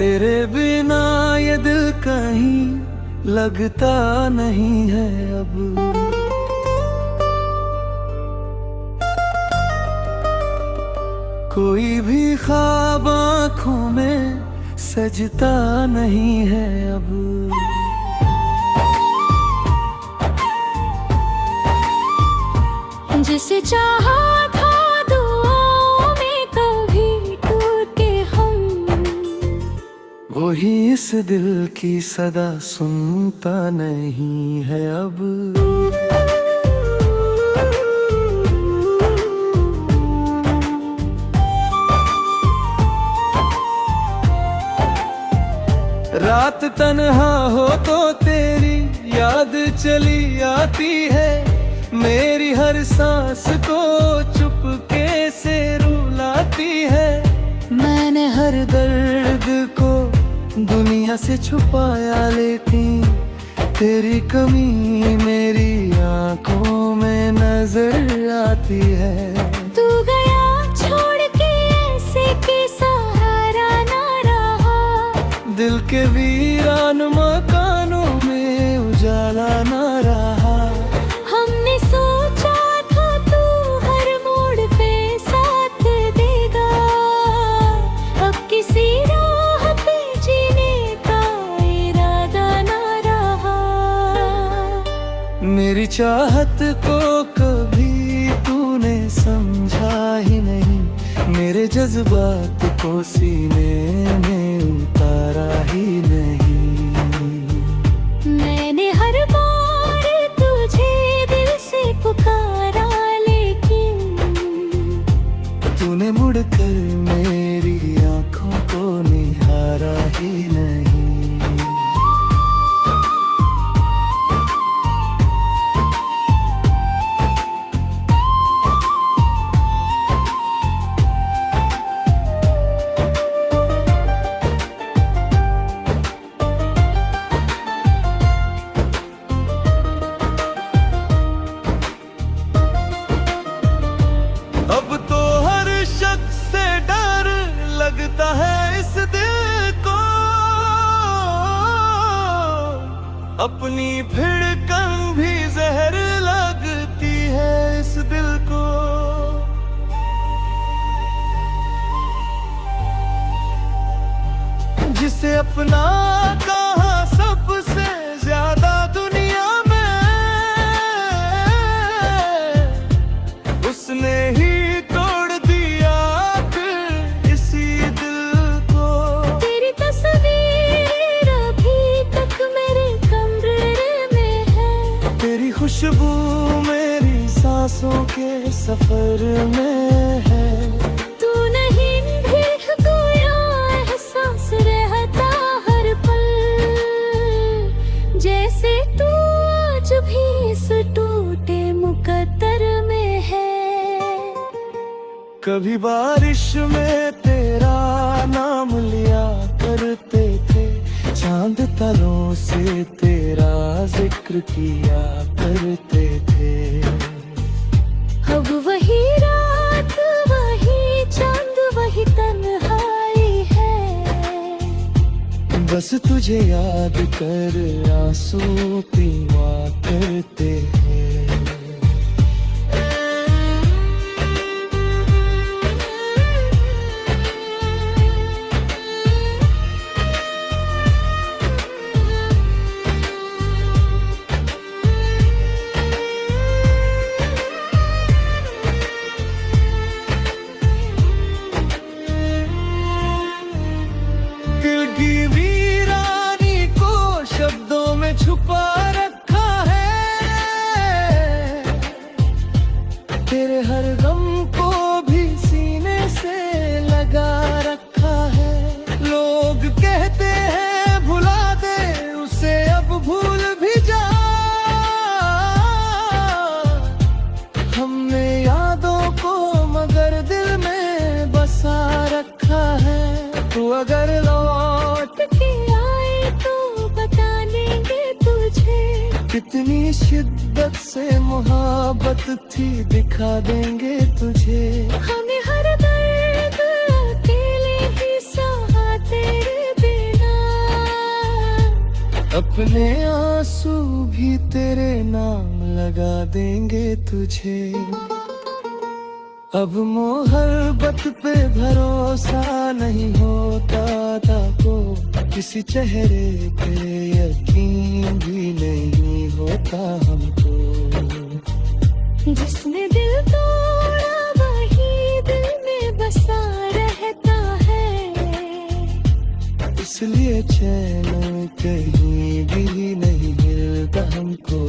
तेरे बिना ये दिल कहीं लगता नहीं है अब। कोई भी ख्वाब आँखों में सजता नहीं है अब। जिसे चाहा था दुआओं में कभी टूटे हम, वही इस दिल की सदा सुनता नहीं है अब। रात तन्हा हो तो तेरी याद चली आती है, मेरी हर सांस को चुपके से रुलाती है। मैंने हर दर्द को दुनिया से छुपाया, लेकिन तेरी कमी मेरी आंखों में नजर आती है। तू गया छोड़ के ऐसे कि सहारा ना रहा, दिल के वीरान मकानों में उजाला ना रहा। हमने सोचा था तू हर मोड़ पे साथ देगा, अब किसी राह पे जीने का इरादा ना रहा। मेरी चाहत को कभी तूने समझा ही नहीं, मेरे जज्बात को सीने में उतारा ही नहीं। मैंने हर बार तुझे दिल से पुकारा, लेकिन तूने मुड़कर मेरी आंखों को निहारा ही नहीं। अब तो हर शख्स से डर लगता है इस दिल को, अपनी भिड़कन भी जहर लगती है इस दिल को। जिसे अपना कहा सबसे ज्यादा दुनिया में, उसने ही खुशबू मेरी सांसों के सफर में है। तू नहीं भी खोया एहसास रहता हर पल, जैसे तू आज भी इस टूटे मुकद्दर में है। कभी बारिश में तेरा नाम लिया करते थे, चांद तारों से तेरा जिक्र किया करते थे। अब वही रात वही चांद वही तन्हाई है, बस तुझे याद कर आंसू पीवा करते हैं। दिल की वीरानी को शब्दों में छुपा रखा है, तेरे हर गम को भी सीने से लगा रखा है। लोग कहते हैं भुला दे उसे, अब भूल भी जा, हमने यादों को मगर दिल में बसा रखा है। तू अगर लौट के आए तो बता देंगे तुझे, कितनी शिद्दत से मोहब्बत थी दिखा देंगे तुझे। हमें हर दर्द अकेले ही सहा तेरे अपने आंसू भी तेरे नाम लगा देंगे तुझे। अब मोहब्बत पे भरोसा नहीं होता था को, किसी चेहरे पे यकीन भी नहीं होता हमको। जिसने दिल तोड़ा वही दिल में बसा रहता है, इसलिए चैन कहीं भी नहीं मिलता हमको।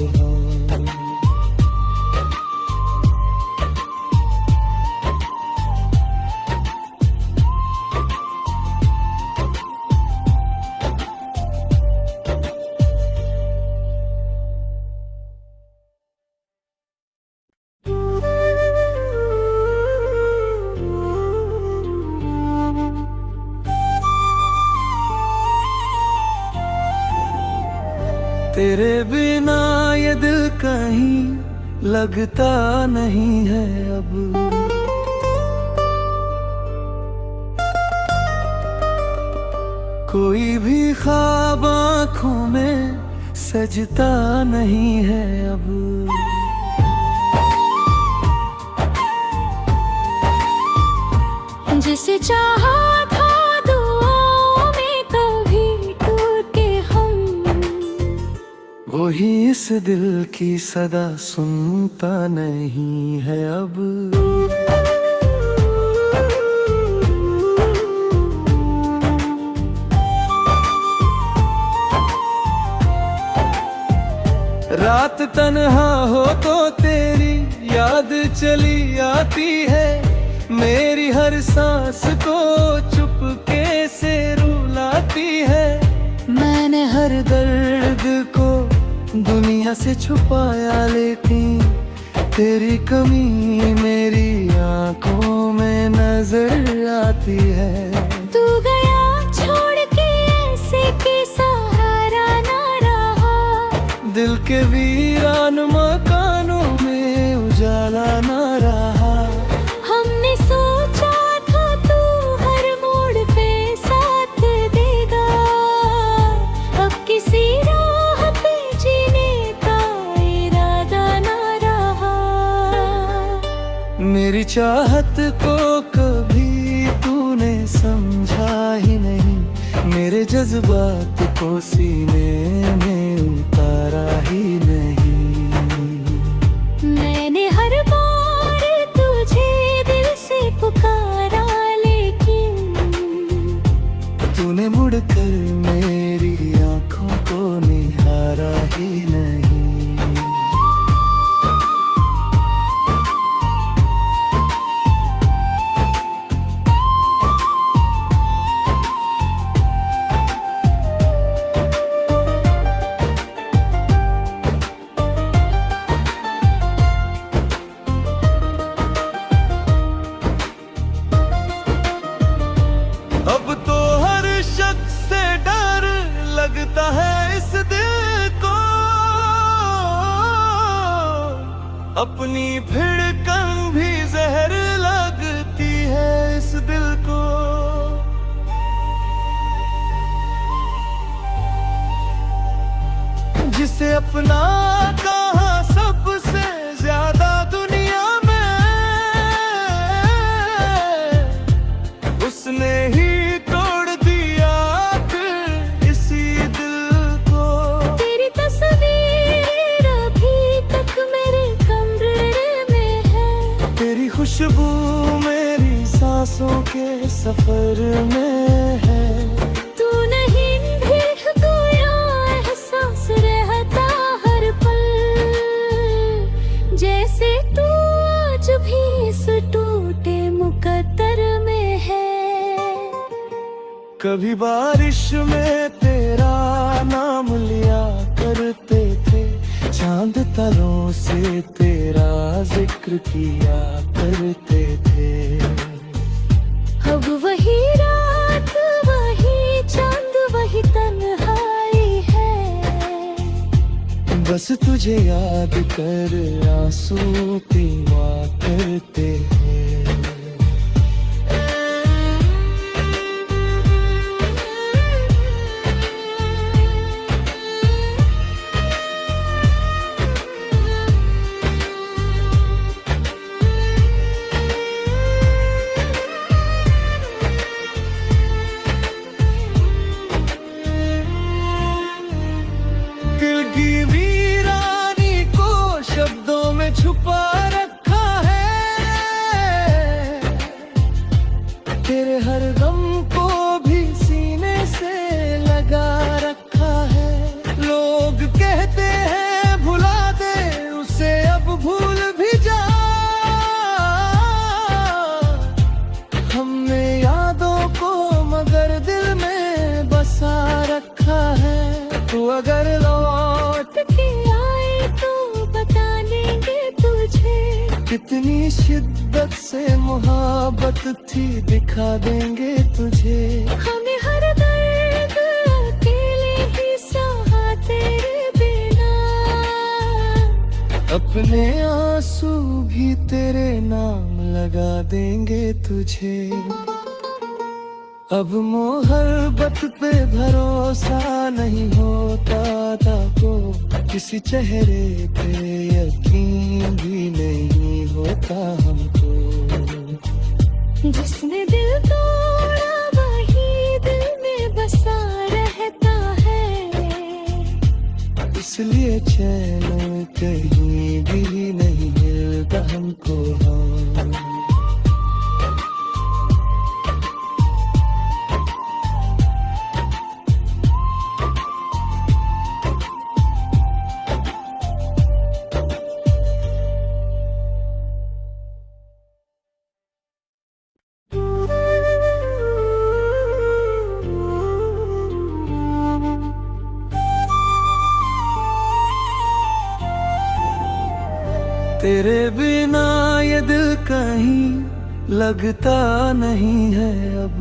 तेरे बिना ये दिल कहीं लगता नहीं है अब। कोई भी ख्वाब आँखों में सजता नहीं है अब। जिसे चाहा था दुआओं में कभी टूटे हम, वही इस दिल की सदा सुनता नहीं है अब। रात तन्हा हो तो तेरी याद चली आती है, मेरी हर सांस को चुपके से रुलाती है। मैंने हर दर्द को दुनिया से छुपाया, लेकिन तेरी कमी मेरी आंखों में नजर आती है। तू गया छोड़ के ऐसे कि सहारा ना रहा, दिल के वीरान मकानों में उजाला ना रहा। हमने सोचा था तू हर मोड़ पे साथ देगा, अब किसी राह पे जीने का इरादा ना रहा। मेरी चाहत को कभी तूने समझा ही नहीं, मेरे जज्बात को सीने में उतारा ही नहीं। मैंने हर बार तुझे दिल से पुकारा, लेकिन तूने मुड़कर मेरी आंखों को निहारा ही नहीं। अब तो हर शख्स से डर लगता है इस दिल को, अपनी भिड़कन भी जहर लगती है इस दिल को। जिसे अपना कहा सबसे ज्यादा दुनिया में, उसने ही तोड़ दिया फिर इसी दिल को। तेरी तस्वीर अभी तक मेरे कमरे में है, तेरी खुशबू मेरी सांसों के सफर में है। तू नहीं भी कोया एहसास रहता हर पल, जैसे तू आज भी इस टूटे मुकद्दर में है। कभी बारिश में तेरा नाम लिया करते थे, चांद तारों से तेरा जिक्र किया करते थे। अब वही रात वही चांद वही तन्हाई है, बस तुझे याद कर आंसू पीवा करते हैं। कितनी शिद्दत से मोहब्बत थी दिखा देंगे तुझे। हमें हर दर्द अकेले ही सहा तेरे बिना, अपने आंसू भी तेरे नाम लगा देंगे तुझे। अब मोहब्बत पे भरोसा नहीं होता था को, किसी चेहरे पे यकीन भी नहीं होता हमको। जिसने दिल तोड़ा वही दिल में बसा रहता है, इसलिए चैन कहीं भी नहीं मिलता हमको। हाँ तेरे बिना ये दिल कहीं लगता नहीं है अब।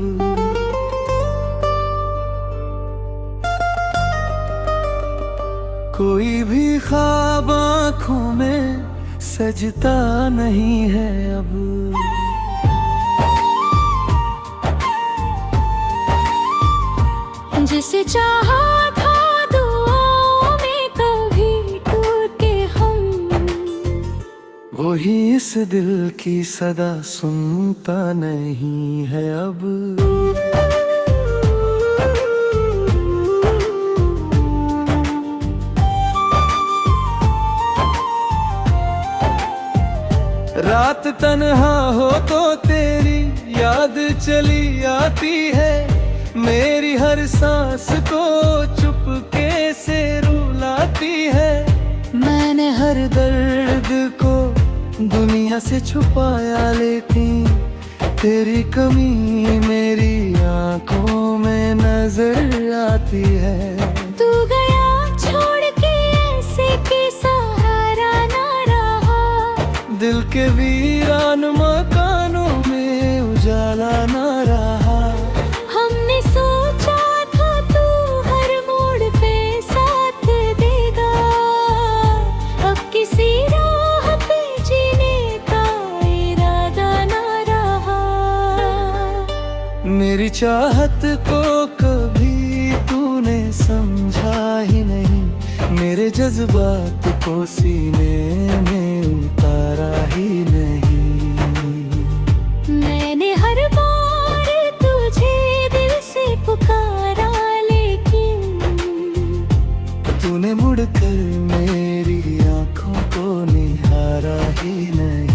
कोई भी ख्वाब आँखों में सजता नहीं है अब। जिसे चाहा था दुआओं में कभी टूटे हम, वही इस दिल की सदा सुनता नहीं है अब। रात तन्हा हो तो तेरी याद चली आती है, मेरी हर सांस को चुपके से रुलाती है। मैंने हर दर्द को दुनिया से छुपाया, लेकिन तेरी कमी मेरी आंखों में नजर आती है। तू गया छोड़ के ऐसे कि सहारा ना रहा, दिल के वीरान मकानों में उजाला ना रहा। हमने सोचा था तू हर मोड़ पे साथ देगा, अब किसी राह पे जीने का इरादा ना रहा। मेरी चाहत को कभी तूने समझा ही नहीं, मेरे जज्बात को सीने में उतारा ही नहीं। मैंने हर बार तुझे दिल से पुकारा, लेकिन तूने मुड़कर मेरी आंखों को निहारा ही नहीं।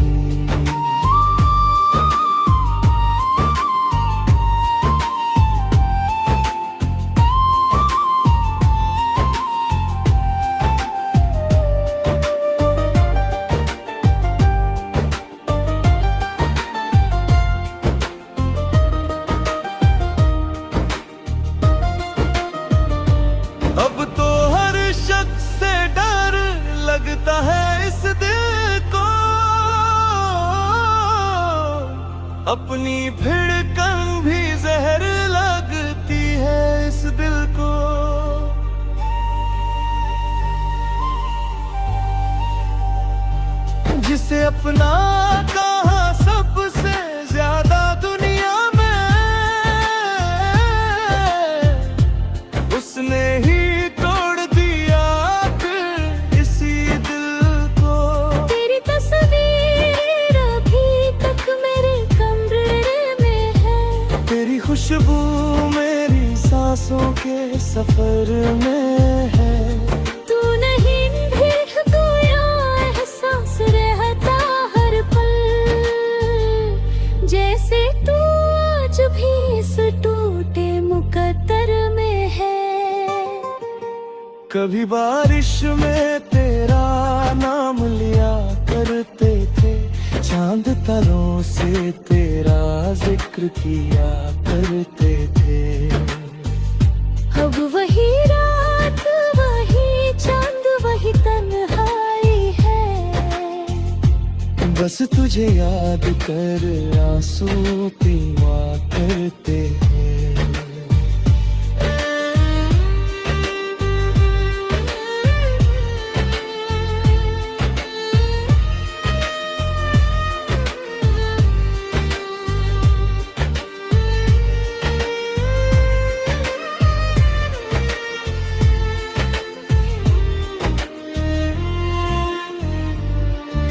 अब तो हर शख्स से डर लगता है इस दिल को, अपनी भिड़कन भी जहर लगती है इस दिल को। जिसे अपना कहा सबसे ज्यादा दुनिया में, उसने ही तोड़ दिया फिर इसी दिल को। तेरी तस्वीर अभी तक मेरे कमरे में है, तेरी खुशबू मेरी सांसों के सफर में है। तू नहीं भी कोया एहसास रहता हर पल, जैसे तू आज भी इस टूटे मुकद्दर में है। कभी बारिश में तेरा नाम लिया करते थे, चांद तारों से तेरा जिक्र किया करते थे। अब वही रात वही चांद वही तन्हाई है, बस तुझे याद कर आंसू पीवा करते हैं।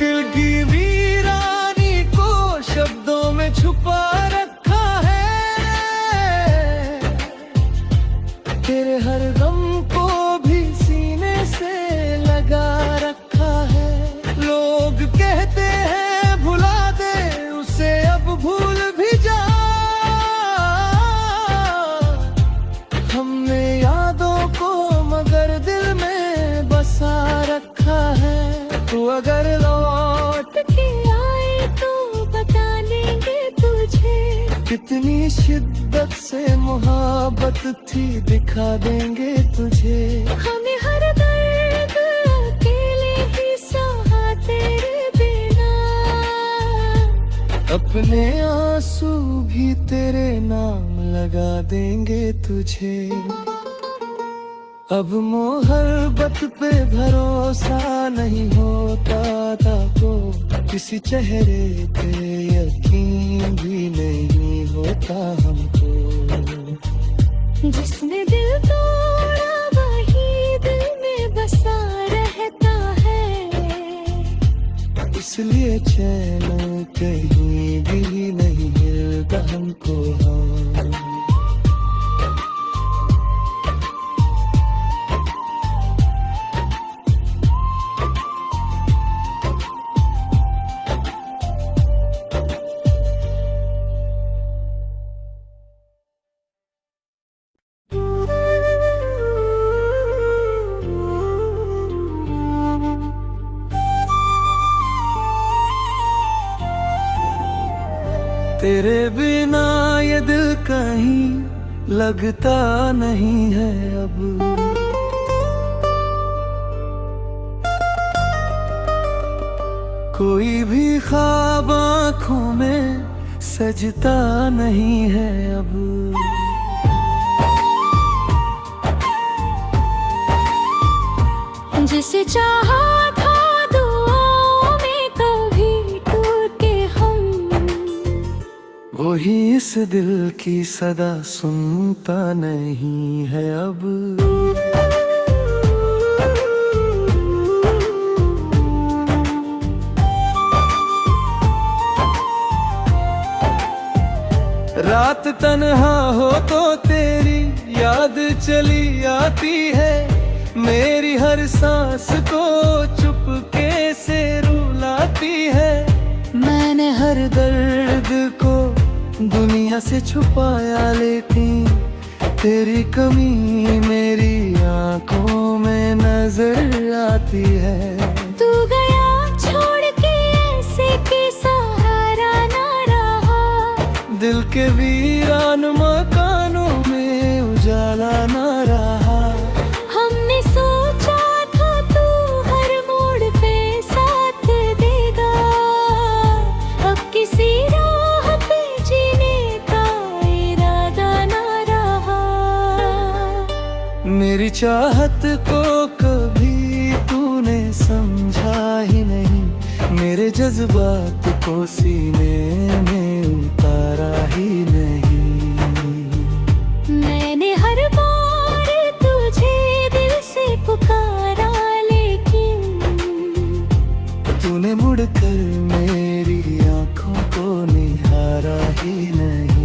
दिल की वीरानी को शब्दों में छुपा रखा है, तेरे हर गम को भी सीने से लगा रखा है। लोग कहते हैं भुला दे उसे, अब भूल भी जा। हमने यादों को मगर दिल में बसा रखा है। तू अगर लौट के आए तो बता देंगे तुझे, कितनी शिद्दत से मोहब्बत थी दिखा देंगे तुझे। हमें हर दर्द अकेले ही सहा तेरे बिना, अपने आंसू भी तेरे नाम लगा देंगे तुझे। अब मोहब्बत पे भरोसा नहीं होता था को, किसी चेहरे पे यकीन भी नहीं होता हमको। जिसने दिल तोड़ा वही दिल में बसा रहता है, इसलिए चैन कहीं भी नहीं मिलता हमको। तेरे बिना ये दिल कहीं लगता नहीं है अब। कोई भी ख्वाब आँखों में सजता नहीं है अब। जिसे चाहा था दुआओं में कभी टूटे हम, वही इस दिल की सदा सुनता नहीं है अब। रात तन्हा हो तो तेरी याद चली आती है, मेरी हर सांस को चुपके से रुलाती है। मैंने हर दर्द को दुनिया से छुपाया, लेकिन तेरी कमी मेरी आंखों में नजर आती है। तू गया छोड़ के ऐसे कि सहारा ना रहा, दिल के वीरान मकानों में उजाला ना रहा। हमने सोचा था तू हर मोड़ पे साथ देगा, अब किसी राह पे जीने का इरादा ना रहा। मेरी चाहत को कभी तूने समझा ही नहीं, मेरे जज्बात को सीने में उतारा ही नहीं। मैंने हर बार तुझे दिल से पुकारा, लेकिन तूने मुड़कर मेरी आंखों को निहारा ही नहीं।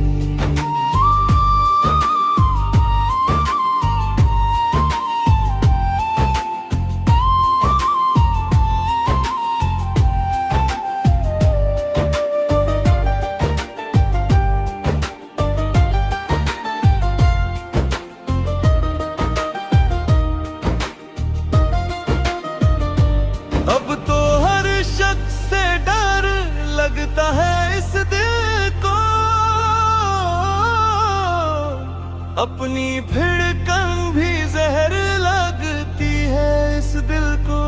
अब तो हर शख्स से डर लगता है इस दिल को, अपनी भिड़कन भी जहर लगती है इस दिल को।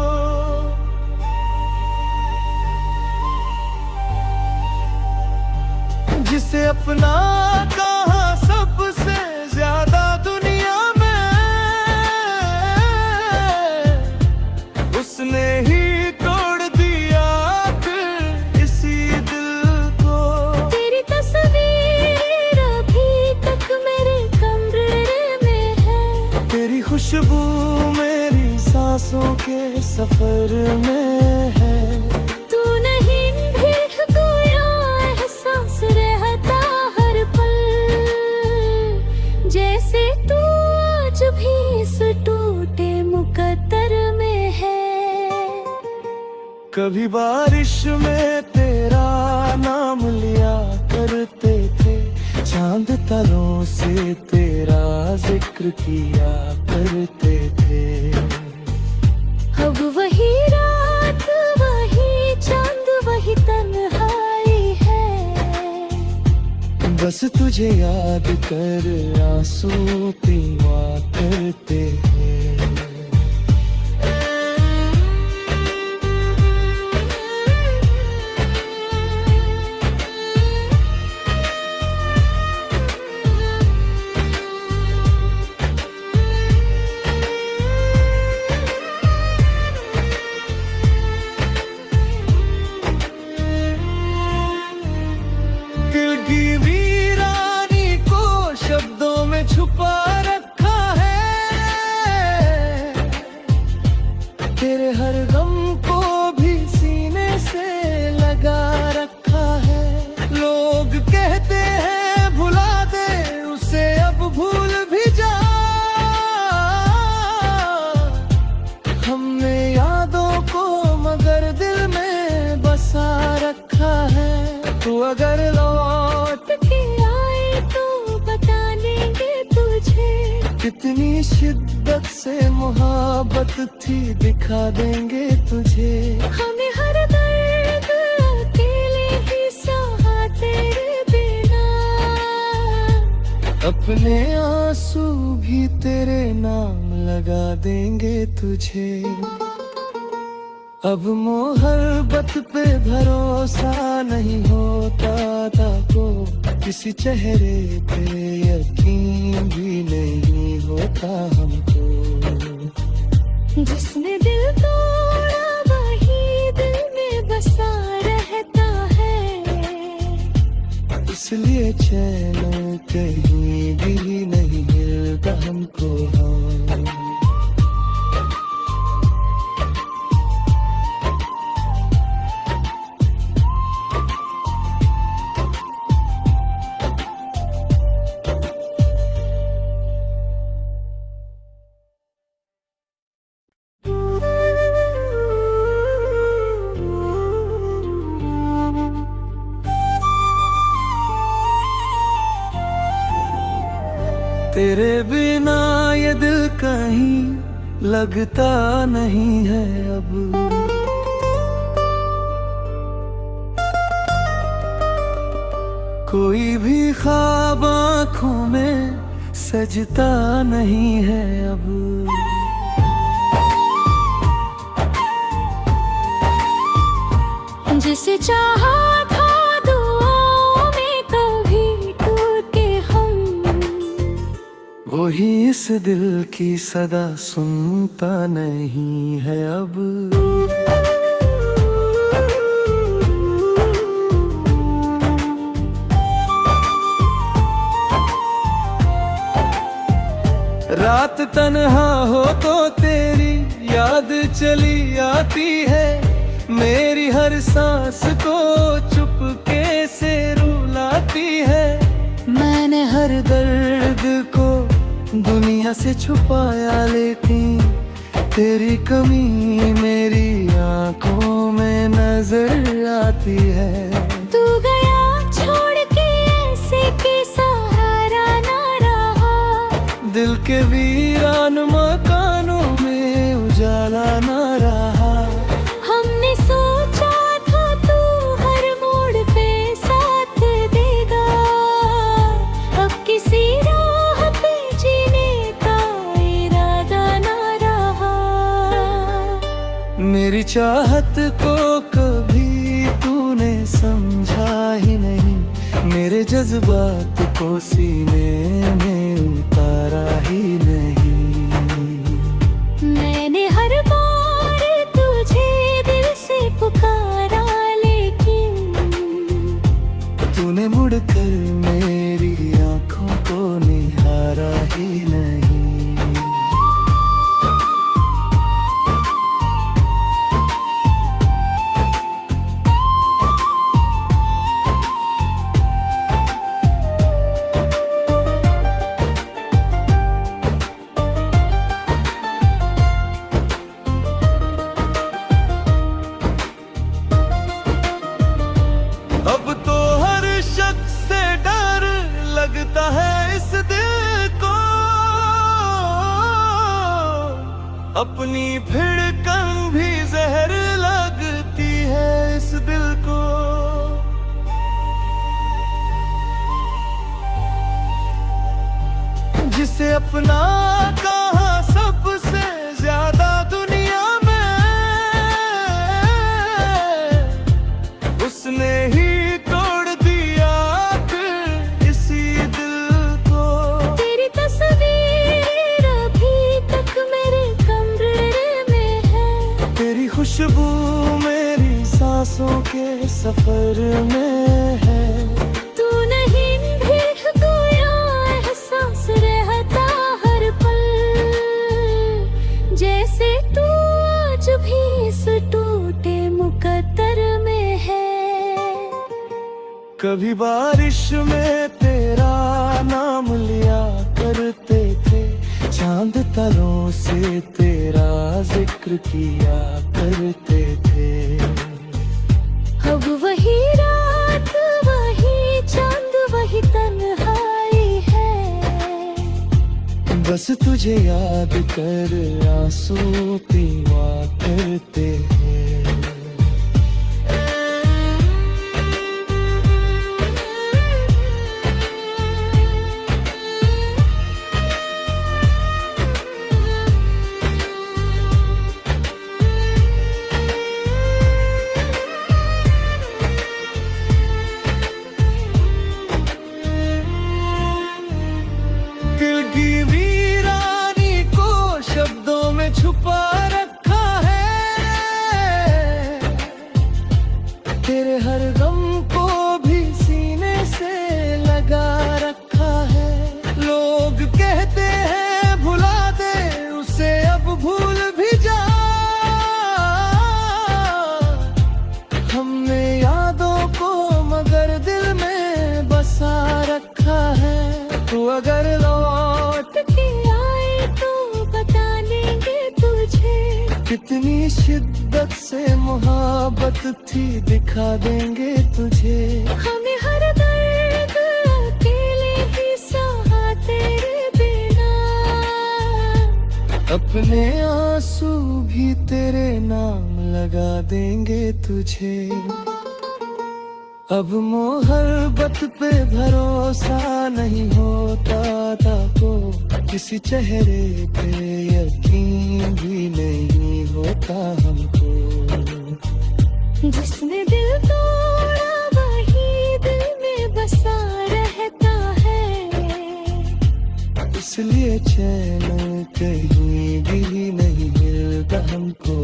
सफर में है। तू नहीं भीख कोया एहसास रहता हर पल, जैसे तू आज भी इस टूटे मुकद्दर में है। कभी बारिश में तेरा नाम लिया करते थे, चांद तारों से तेरा जिक्र किया करते थे। अब वही रात वही चांद वही तन्हाई है, बस तुझे याद कर आंसू पीवा करते हैं। दिल की वीरानी को शब्दों में छुपा रखा है, तेरे हर गम को भी सीने से लगा रखा है। लोग कहते हैं भुला दे उसे, अब भूल भी जा। हमने यादों को मगर दिल में बसा रखा है। तू अगर लौट के आए तो बता देंगे तुझे, कितनी शिद्दत से मोहब्बत थी दिखा देंगे तुझे। हमें हर दर्द अकेले ही सहा तेरे बिना, अपने आंसू भी तेरे नाम लगा देंगे तुझे। अब मोहब्बत पे भरोसा नहीं होता था को, किसी चेहरे पे यकीन भी नहीं होता हमको। जिसने दिल तोड़ा वही दिल में बसा रहता है, इसलिए चैन कहीं भी नहीं मिलता हमको। तेरे बिना ये दिल कहीं लगता नहीं है अब। कोई भी ख्वाब आँखों में सजता नहीं है अब। जिसे चाहा था दुआओं में कभी टूटे हम, वही इस दिल की सदा सुनता नहीं है अब। रात तन्हा हो तो तेरी याद चली आती है, मेरी हर सांस को चुपके से रुलाती है। मैंने हर दर्द को दुनिया से छुपाया, लेकिन तेरी कमी मेरी आंखों में नजर आती है। तू गया छोड़ के ऐसे के सहारा ना रहा, दिल के वीरान मकानों में उजाला ना रहा। हमने सोचा था तू हर मोड़ पे साथ देगा, अब किसी राह पे जीने का इरादा ना रहा। मेरी चाहत को कभी तूने समझा ही नहीं, मेरे जज्बात को सीने में उतारा ही नहीं। मैंने हर बार तुझे दिल से पुकारा, लेकिन तूने मुड़कर मेरी आंखों को निहारा ही नहीं। अपनी फिड़कन भी जहर लगती है इस दिल को। जिसे अपना कहा सबसे ज्यादा दुनिया में, उसने ही तोड़ दिया फिर इसी दिल को। तेरी तस्वीर अभी तक मेरे कमरे में है, तेरी खुशबू मेरी सांसों के सफर में है। तू नहीं भी कोया एहसास रहता हर पल, जैसे तू आज भी इस टूटे मुकद्दर में है। कभी बारिश में तेरा नाम लिया करते थे, चांद तारों से तेरा जिक्र किया करते थे। अब वही रात वही चांद वही तन्हाई है, बस तुझे याद कर आंसू पीवा करते हैं। दिल की वीरानी को शब्दों में छुपा रखा है, तेरे हर गम को भी सीने से लगा रखा है। लोग कहते हैं भुला दे उसे, अब भूल भी जा। हमने यादों को मगर दिल में बसा रखा है। तू अगर लौट के आए तो बता देंगे तुझे, कितनी शिद्दत से मोहब्बत थी दिखा देंगे तुझे। हमें हर दर्द अकेले ही सहा तेरे बिना, अपने आंसू भी तेरे नाम लगा देंगे तुझे। अब मोहब्बत पे भरोसा नहीं होता था को, किसी चेहरे पे यकीन भी नहीं होता हमको। जिसने दिल तोड़ा वही दिल में बसा रहता है, इसलिए चैन कहीं भी नहीं मिलता हमको।